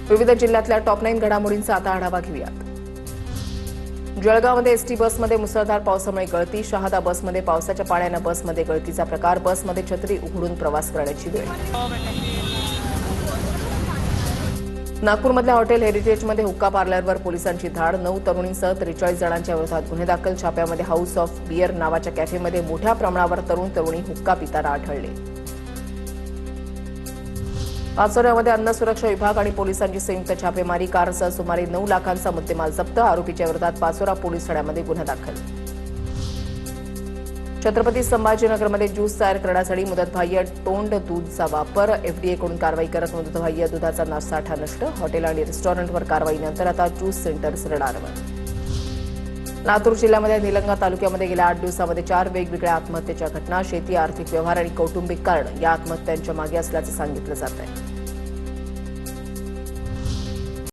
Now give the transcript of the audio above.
विविध जिल्ह्यातल्या टॉप 9 घडामोडींचा आता आढावा घेऊयात। जळगावमध्ये एसटी बसमध्ये मुसळधार पावसामुळे गळती, शहादा बसमध्ये पावसाच्या पाण्याने बसमध्ये गळतीचा प्रकार, बसमध्ये छत्री उघडून प्रवास करण्याची वेळ। नागपूरमधल्या हॉटेल हेरिटेजमध्ये हुक्का पार्लरवर पोलिसांची धाड, 9 तरुणींसह 43 जणांच्या विरोधात गुन्हे दाखल। छाप्यामध्ये हाऊस ऑफ बियर नावाच्या कॅफेमध्ये मोठ्या प्रमाणावर तरुणी हुक्का पिताना आढळले। पाचोऱ्यामध्ये अन्न सुरक्षा विभाग आणि पोलिसांची संयुक्त छापेमारी, कारसह सुमारे 9 लाखांचा मुद्देमाल जप्त, आरोपीच्या विरोधात पाचोरा पोलीस ठाण्यामध्ये गुन्हा दाखल। छत्रपती संभाजीनगरमध्ये ज्यूस तयार करण्यासाठी मुदतबाह्य तोंड दूधचा वापर, एफडीएकडून कारवाई करत मुदतबाह्य दुधाचा साठा नष्ट, हॉटेल आणि रेस्टॉरंटवर कारवाईनंतर आता ज्यूस सेंटर्स रडारवर। लातूर जिल्ह्यामध्ये निलंगा तालुक्यामध्ये गेल्या 8 दिवसांमध्ये 4 वेगवेगळ्या आत्महत्येच्या घटना, शेती, आर्थिक व्यवहार आणि कौटुंबिक कारण या आत्महत्यांच्या मागे असल्याचं सांगितलं जात आहे।